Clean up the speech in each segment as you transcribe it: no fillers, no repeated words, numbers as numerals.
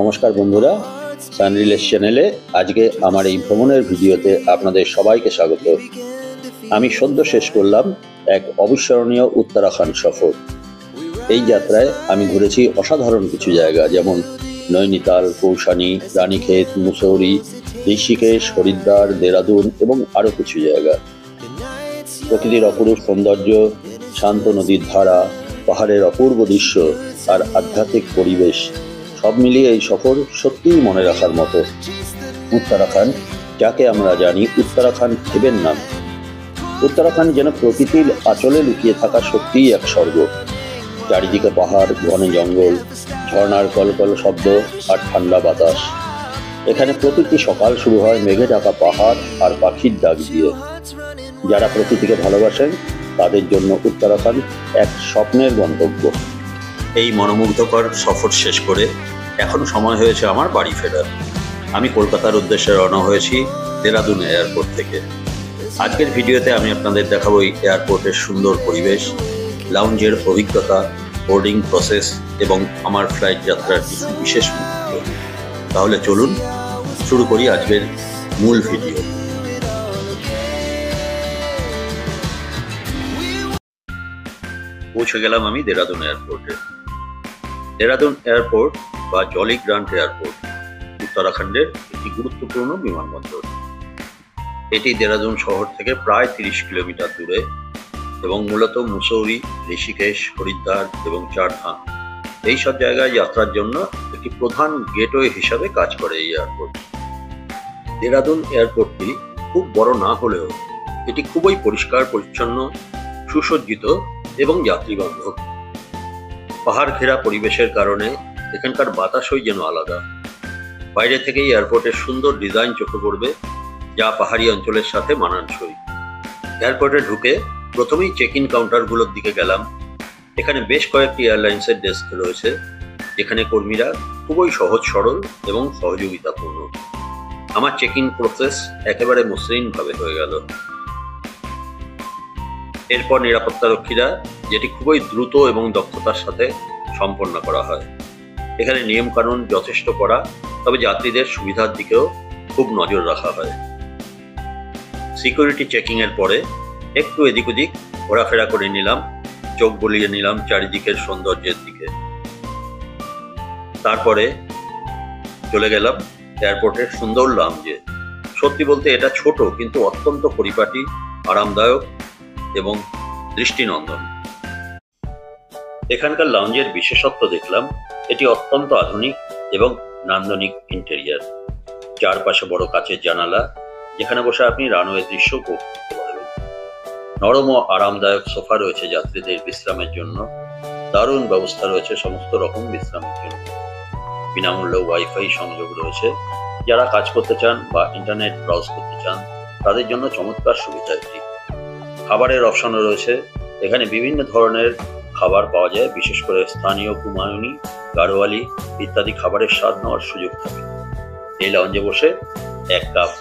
নমস্কার বন্ধুরা, সানরিলেস চ্যানেলে আজকে আমার এই ভ্রমণের ভিডিওতে আপনাদের সবাইকে স্বাগত। আমি সদ্য শেষ করলাম এক অবিস্মরণীয় উত্তরাখণ্ড সফর। এই যাত্রায় আমি ঘুরেছি অসাধারণ কিছু জায়গা, যেমন নৈনিতাল, কৌশানি, রানীক্ষেত, মুসৌরি, ঋষিকেশ, হরিদ্বার, দেরাদুন এবং আরও কিছু জায়গা। প্রকৃতির অপরূপ সৌন্দর্য, শান্ত নদীর ধারা, পাহাড়ের অপূর্ব দৃশ্য আর আধ্যাত্মিক পরিবেশ সব মিলিয়ে এই সফর সত্যিই মনে রাখার মতো। উত্তরাখণ্ড, যাকে আমরা জানি উত্তরাখণ্ড হেভেন নাম, উত্তরাখণ্ড যেন প্রকৃতির আঁচলে লুকিয়ে থাকা সত্যিই এক স্বর্গ। চারিদিকে পাহাড়, ঘন জঙ্গল, ঝর্ণার কলকল শব্দ আর ঠান্ডা বাতাস। এখানে প্রতিটি সকাল শুরু হয় মেঘে ঢাকা পাহাড় আর পাখির ডাক দিয়ে। যারা প্রকৃতিকে ভালোবাসেন তাদের জন্য উত্তরাখণ্ড এক স্বপ্নের গন্তব্য। এই মনোমুগ্ধকর সফর শেষ করে এখন সময় হয়েছে আমার বাড়ি ফেরার। আমি কলকাতার উদ্দেশ্যে রওনা হয়েছি দেরাদুন এয়ারপোর্ট থেকে। আজকের ভিডিওতে আমি আপনাদের দেখাবো এই এয়ারপোর্টের সুন্দর পরিবেশ, লাউঞ্জের অভিজ্ঞতা, বোর্ডিং প্রসেস এবং আমার ফ্লাইট যাত্রার কিছু বিশেষ মুহূর্ত। তাহলে চলুন শুরু করি আজকের মূল ভিডিও। পৌঁছে গেলাম আমি দেরাদুন এয়ারপোর্টে। দেরাদুন এয়ারপোর্ট বা জলি গ্রান্ট এয়ারপোর্ট উত্তরাখণ্ডের একটি গুরুত্বপূর্ণ বিমানবন্দর। এটি দেরাদুন শহর থেকে প্রায় 30 কিলোমিটার দূরে এবং মূলত মুসৌরি, ঋষিকেশ, হরিদ্বার এবং চারধাম এইসব জায়গায় যাত্রার জন্য একটি প্রধান গেটওয়ে হিসাবে কাজ করে এই এয়ারপোর্ট। দেরাদুন এয়ারপোর্টটি খুব বড় না হলেও এটি খুবই পরিষ্কার পরিচ্ছন্ন, সুসজ্জিত এবং যাত্রীবান্ধব। পাহাড় ঘেরা পরিবেশের কারণে এখানকার বাতাসই যেন আলাদা। বাইরে থেকেই এয়ারপোর্টের সুন্দর ডিজাইন চোখে পড়বে, যা পাহাড়ি অঞ্চলের সাথে মানানসই। এয়ারপোর্টে ঢুকে প্রথমেই চেক ইন কাউন্টারগুলোর দিকে গেলাম। এখানে বেশ কয়েকটি এয়ারলাইন্সের ডেস্ক রয়েছে, যেখানে কর্মীরা খুবই সহজ সরল এবং সহযোগিতাপূর্ণ। আমার চেক ইন প্রসেস একেবারে মসৃণভাবে হয়ে গেল। এরপর নিরাপত্তারক্ষীরা, যেটি খুবই দ্রুত এবং দক্ষতার সাথে সম্পন্ন করা হয়। এখানে নিয়মকানুন যথেষ্ট কড়া, তবে যাত্রীদের সুবিধার দিকেও খুব নজর রাখা হয়। সিকিউরিটি চেকিং এর পরে একটু এদিক ওদিক ঘোরাফেরা করে নিলাম, চোখ বুলিয়ে নিলাম চারিদিকের সৌন্দর্যের দিকে। তারপরে চলে গেলাম এয়ারপোর্টের সুন্দর লাউঞ্জে। সত্যি বলতে এটা ছোট কিন্তু অত্যন্ত পরিপাটি, আরামদায়ক এবং দৃষ্টিনন্দন। এখানকার লাউঞ্জের বিশেষত্ব দেখলাম, এটি অত্যন্ত আধুনিক এবং নান্দনিক ইন্টেরিয়ার। চারপাশে বড় কাচের জানালা, যেখানে বসে আপনি রানওয়ে দৃশ্য উপভোগ করতে পারবেন। নরম ও আরামদায়ক সোফা রয়েছে যাত্রীদের বিশ্রামের জন্য। দারুণ ব্যবস্থা রয়েছে সমস্ত রকম বিশ্রামের জন্য। বিনামূল্যে ওয়াইফাই সংযোগ রয়েছে। যারা কাজ করতে চান বা ইন্টারনেট ব্রাউজ করতে চান তাদের জন্য চমৎকার সুবিধা এটি। খাবারের অপশনও রয়েছে। এখানে বিভিন্ন ধরনের খাবার পাওয়া যায়, বিশেষ করে স্থানীয় কুমায়ুনি, গাড়োয়ালি ইত্যাদি খাবারের স্বাদ নেওয়ার সুযোগ থাকে। এই লাউঞ্জে বসে এক কাপ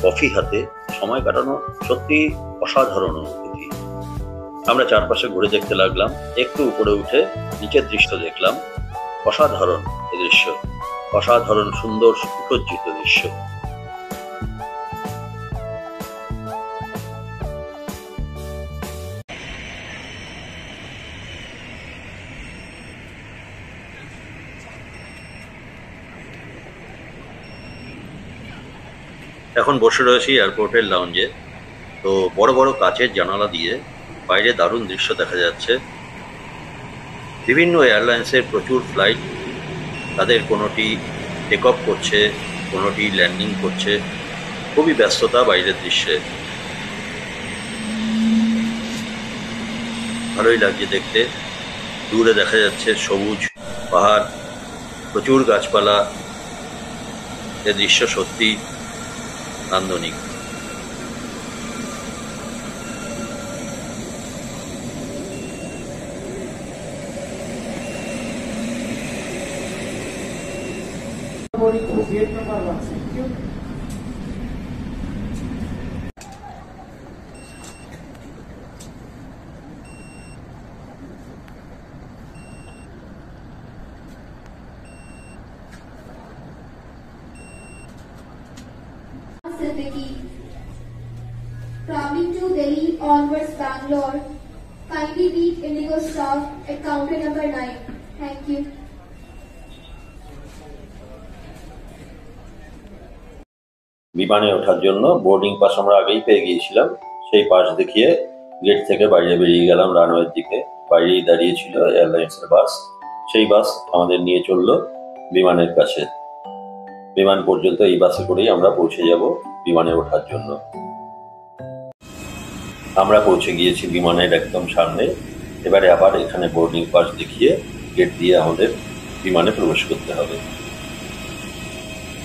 কফি হাতে সময় কাটানো সত্যি অসাধারণ অনুভূতি। আমরা চারপাশে ঘুরে দেখতে লাগলাম। একটু উপরে উঠে নিচের দৃশ্য দেখলাম। অসাধারণ এই দৃশ্য, অসাধারণ সুন্দর সুসজ্জিত দৃশ্য। এখন বসে রয়েছি এয়ারপোর্টের লাউঞ্জে। তো বড় বড় কাচের জানালা দিয়ে বাইরে দারুণ দৃশ্য দেখা যাচ্ছে। বিভিন্ন এয়ারলাইন্সের প্রচুর ফ্লাইট, তাদের কোনোটি টেক অফ করছে, কোনোটি ল্যান্ডিং করছে। খুবই ব্যস্ততা বাইরের দৃশ্যে। ভালোই লাগছে দেখতে। দূরে দেখা যাচ্ছে সবুজ পাহাড়, প্রচুর গাছপালা। এ দৃশ্য সত্যি নান্দনিক। Siddiqui. Traveling to Delhi onwards Bangalore. Kindly meet Indigo staff at counter number 9. Thank you. বিমানে ওঠার জন্য বোর্ডিং পাস আমরা আগেই পেয়ে গিয়েছিলাম। সেই পাস দেখিয়ে গেট থেকে বাইরে বেরিয়ে গেলাম রানওয়ের দিকে। বাইরেই দাঁড়িয়েছিল এয়ারলাইন্সের বাস। সেই বাস আমাদের নিয়ে চললো বিমানের কাছে। বিমান পর্যন্ত এই বাসে করেই আমরা পৌঁছে যাব বিমানে ওঠার জন্য। আমরা পৌঁছে গিয়েছি বিমানের একদম সামনে। এবারে আবার এখানে বোর্ডিং পাস দেখিয়ে গেট দিয়ে আমাদের বিমানে প্রবেশ করতে হবে।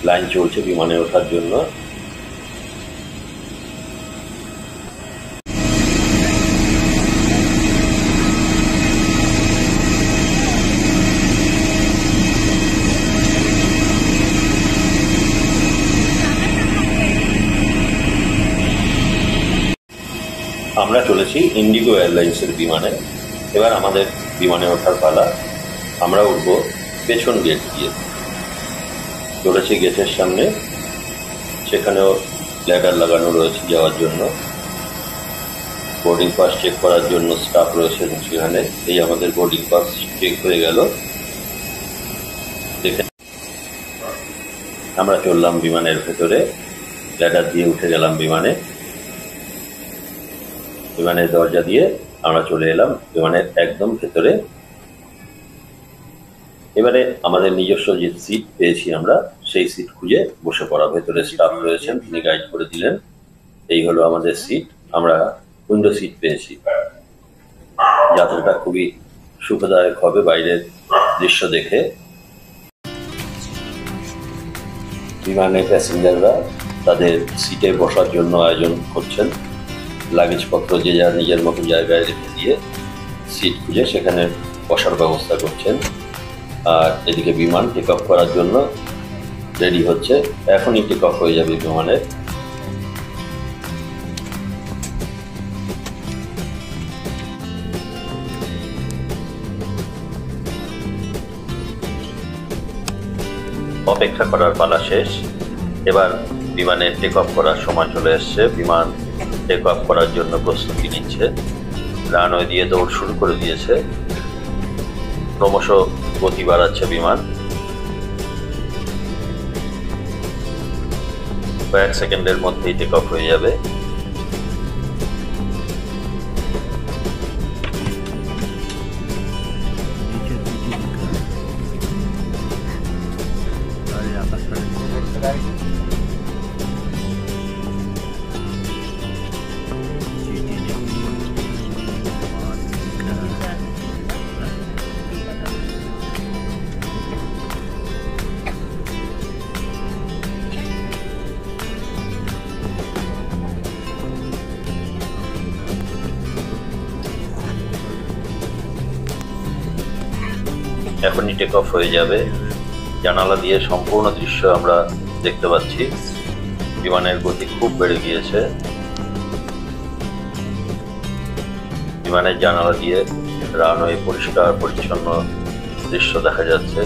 লাইন চলছে বিমানে ওঠার জন্য। আমরা চলেছি ইন্ডিগো এয়ারলাইন্সের বিমানে। এবার আমাদের বিমানে ওঠার পালা। আমরা উঠব পেছন গেট দিয়ে। চলেছি গেটের সামনে, সেখানেও ল্যাডার লাগানো রয়েছে যাওয়ার জন্য। বোর্ডিং পাস চেক করার জন্য স্টাফ রয়েছেন সেখানে। এই আমাদের বোর্ডিং পাস চেক হয়ে গেল। দেখে আমরা চললাম বিমানের ভেতরে, ল্যাডার দিয়ে উঠে গেলাম বিমানে। বিমানের দরজা দিয়ে আমরা চলে এলাম বিমানের একদম ভেতরে। এবারে আমাদের নিজস্ব যে সিট পেয়েছি আমরা, সেই সিট খুঁজে বসে পড়া। ভেতরে স্টাফ রয়েছেন, তিনি গাইড করে দিলেন। এই হলো আমাদের সিট। আমরা উইন্ডো সিট পেয়েছি। যাত্রাটা খুবই সুখদায়ক হবে বাইরের দৃশ্য দেখে। বিমানে প্যাসেঞ্জাররা তাদের সিটে বসার জন্য আয়োজন করছেন। লাগেজপত্র যে যার নিজের মতো জায়গায় রেখে দিয়ে সিট খুঁজে সেখানে বসার ব্যবস্থা করছেন। আর এদিকে বিমান টেক অফ করার জন্য রেডি হচ্ছে। এখনই টেক অফ হয়ে যাবে বিমানের। অপেক্ষা করার পালা শেষ। এবার বিমানের টেক অফ করার সময় চলে এসছে। বিমান টেক অফ করার জন্য প্রস্তুতি নিচ্ছে। রানওয়ে দিয়ে দৌড় শুরু করে দিয়েছে। ক্রমশ গতি বাড়াচ্ছে বিমান। কয়েক সেকেন্ডের মধ্যেই টেক অফ হয়ে যাবে। এখনই টেক অফ হয়ে যাবে। জানালা দিয়ে সম্পূর্ণ দৃশ্য আমরা দেখতে পাচ্ছি। বিমানের গতি খুব বেড়ে গিয়েছে। বিমানের জানালা দিয়ে রানওয়ে পরিষ্কার পরিচ্ছন্ন দৃশ্য দেখা যাচ্ছে।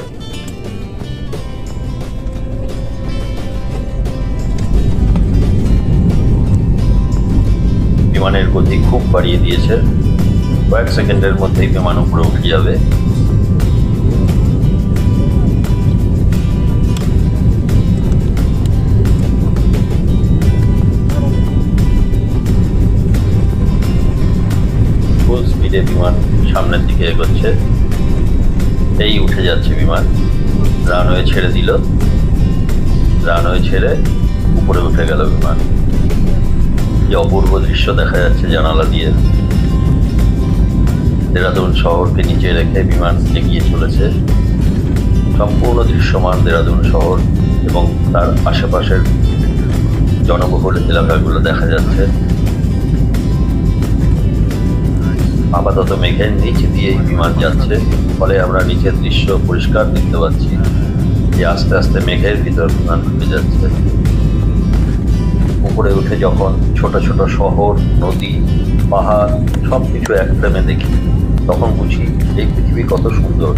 বিমানের গতি খুব বাড়িয়ে দিয়েছে। কয়েক সেকেন্ডের মধ্যেই বিমান উপরে উঠে যাবে। ফুল স্পিডে বিমান সামনের দিকে এগোচ্ছে। এই উঠে যাচ্ছে বিমান। রানওয়ে ছেড়ে দিল। রানওয়ে ছেড়ে উপরে উঠে গেল বিমান। যে অপূর্ব দৃশ্য দেখা যাচ্ছে জানালা দিয়ে। দেরাদুন শহরকে নিচে রেখে বিমান এগিয়ে চলেছে। সম্পূর্ণ দৃশ্যমান দেরাদুন শহর এবং তার আশেপাশের জনবহুল এলাকাগুলো দেখা যাচ্ছে। আপাতত মেঘের নিচ দিয়ে বিমান যাচ্ছে, ফলে আমরা নিচের দৃশ্য পরিষ্কার দেখতে পাচ্ছি যে আস্তে আস্তে মেঘের ভিতর বিমান ঢুকে যাচ্ছে। উপরে উঠে যখন ছোট ছোট শহর, নদী, পাহাড় সবকিছু এক ফ্রেমে দেখি, তখন বুঝি এই পৃথিবী কত সুন্দর।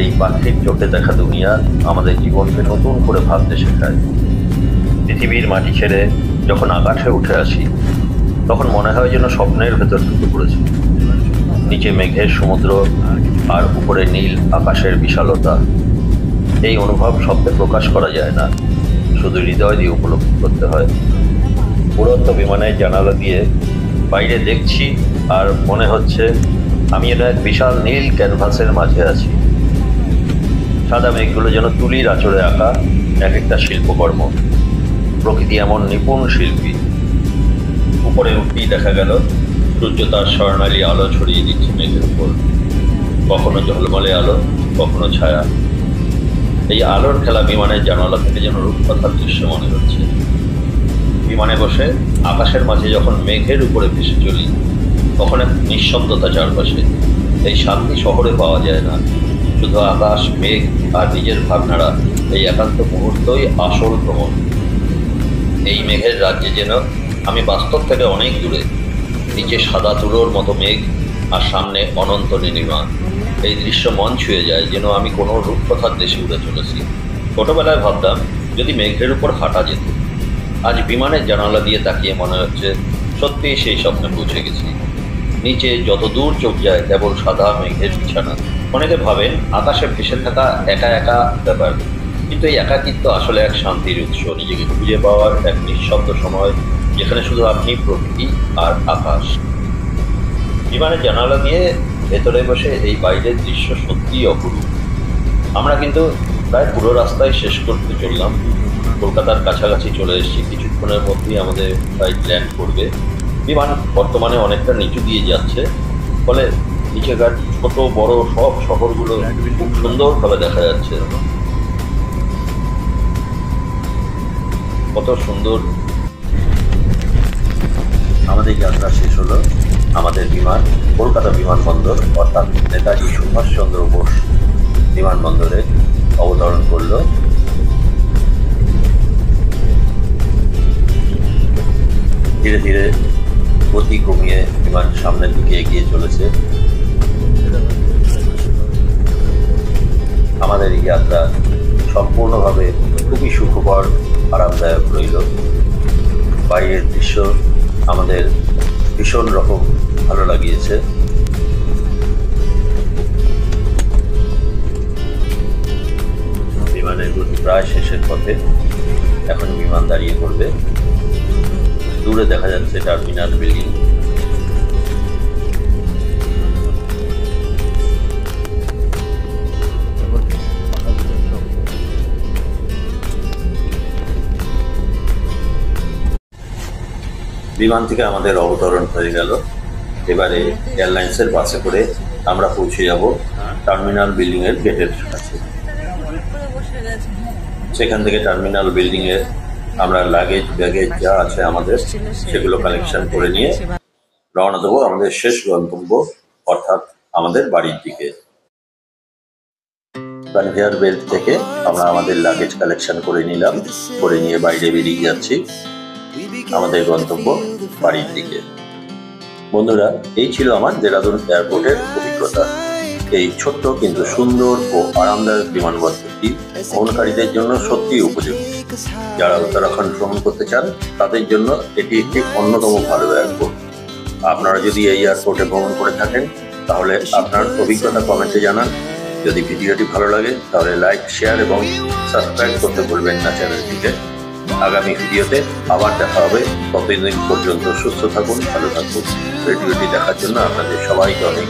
এই পাখির চোখে দেখা দুনিয়া আমাদের জীবনকে নতুন করে ভাবতে শেখায়। পৃথিবীর মাটি ছেড়ে যখন আকাশে উঠে আসি তখন মনে হয় যেন স্বপ্নের ভেতর ঢুকে পড়েছি। নিচে মেঘের সমুদ্র আর উপরে নীল আকাশের বিশালতা। এই অনুভব শব্দে প্রকাশ করা যায় না, শুধু হৃদয় দিয়ে উপলব্ধি করতে হয়। উড়ন্ত বিমানের জানালা দিয়ে বাইরে দেখছি আর মনে হচ্ছে আমি এটা এক বিশাল নীল ক্যানভাসের মাঝে আছি। সাদা মেঘগুলো যেন তুলির আঁচড়ে আঁকা এক একটা শিল্পকর্ম। প্রকৃতি এমন নিপুণ শিল্পী। উপরে উঠতেই দেখা গেল সূর্য তার স্বর্ণালী আলো ছড়িয়ে দিচ্ছে মেঘের উপর, কখনো ঝলমলে আলো, কখনো ছায়া। এই আলোর খেলা বিমানের জানালা থেকে যেন রূপকথার দৃশ্য মনে হচ্ছে। বিমানে বসে আকাশের মাঝে যখন মেঘের উপরে ভেসে চলি তখন এক নিঃশব্দতা চারপাশে। এই শান্তি শহরে পাওয়া যায় না। শুধু আকাশ, মেঘ আর নিজের ভাবনারা, এই একান্ত মুহূর্তই আসল ভ্রমণ। এই মেঘের রাজ্যে যেন আমি বাস্তব থেকে অনেক দূরে। নিচে সাদা তুলোর মতো মেঘ আর সামনে অনন্ত নীলিমা। এই দৃশ্য মন ছুঁয়ে যায়, যেন আমি কোনো রূপকথার দেশে উড়ে চলেছি। ছোটবেলায় ভাবতাম যদি মেঘের উপর হাঁটা যেত। আজ বিমানের জানালা দিয়ে তাকিয়ে মনে হচ্ছে সত্যিই সেই স্বপ্নে পৌঁছে গেছি। নিচে যত দূর চোখ যায় কেবল সাদা মেঘের বিছানা। অনেকে ভাবেন আকাশে ভেসে থাকা একা একা ব্যাপার, কিন্তু এই একাকিত্ব আসলে এক শান্তির উৎস। নিজেকে খুঁজে পাওয়ার এক নিঃশব্দ সময় যেখানে শুধু আপনি, প্রকৃতি আর আকাশ। বিমানের জানালা দিয়ে ভেতরে বসে এই বাইরের দৃশ্য সত্যিই অপরূপ। আমরা কিন্তু প্রায় পুরো রাস্তায় শেষ করতে চললাম। কলকাতার কাছাকাছি চলে এসেছি। কিছুক্ষণের মধ্যেই আমাদের ফ্লাইট ল্যান্ড করবে। বিমান বর্তমানে অনেকটা নিচু দিয়ে যাচ্ছে, ফলে নিচেকার ছোট বড় সব শহরগুলো খুব সুন্দরভাবে দেখা যাচ্ছে। কত সুন্দর। আমাদের যাত্রা শেষ হলো। আমাদের বিমান কলকাতা বিমানবন্দর অর্থাৎ নেতাজি সুভাষচন্দ্র বোস বিমানবন্দরে অবতরণ করলো। ধীরে ধীরে গতি কমিয়ে বিমান সামনের দিকে এগিয়ে চলেছে। আমাদের এই যাত্রা সম্পূর্ণভাবে খুবই সুখকর, আরামদায়ক রইল। বাইরের দৃশ্য আমাদের ভীষণ রকম ভালো লাগিয়েছে। বিমানের গতি প্রায় শেষের পথে। এখন বিমান দাঁড়িয়ে পড়বে। দূরে দেখা যাচ্ছে টার্মিনাল বিল্ডিং। বিমান থেকে আমাদের অবতরণ হয়ে গেল। এবারে এয়ারলাইন্সের বাসে করে আমরা পৌঁছে যাব টার্মিনাল বিল্ডিং এর গেটের কাছে। সেখান থেকে টার্মিনাল বিল্ডিং এ আমরা লাগেজ ব্যাগেজ যা আছে আমাদের সেগুলো কালেকশন করে নিয়ে রওনা দেবো আমাদের শেষ গন্তব্য অর্থাৎ আমাদের বাড়ির দিকে। কনভেয়ার বেল্ট থেকে আমরা আমাদের লাগেজ কালেকশন করে নিলাম, করে নিয়ে বাইরে বেরিয়ে যাচ্ছি আমাদের গন্তব্য বাড়ির দিকে। বন্ধুরা, এই ছিল আমার দেরাদুন এয়ারপোর্টের অভিজ্ঞতা। এই ছোট্ট কিন্তু সুন্দর ও আরামদায়ক বিমানবন্দরটি ভ্রমণকারীদের জন্য সত্যিই উপযোগী। যারা উত্তরাখণ্ড ভ্রমণ করতে চান তাদের জন্য এটি একটি অন্যতম ভালো এয়ারপোর্ট। আপনারা যদি এই এয়ারপোর্টে ভ্রমণ করে থাকেন তাহলে আপনার অভিজ্ঞতা কমেন্টে জানান। যদি ভিডিওটি ভালো লাগে তাহলে লাইক, শেয়ার এবং সাবস্ক্রাইব করতে ভুলবেন না চ্যানেলটিকে। আগামী ভিডিওতে আবার দেখা হবে। ততদিন পর্যন্ত সুস্থ থাকুন, ভালো থাকুন। ভিডিওটি দেখার জন্য আপনাদের সবাইকে অনেক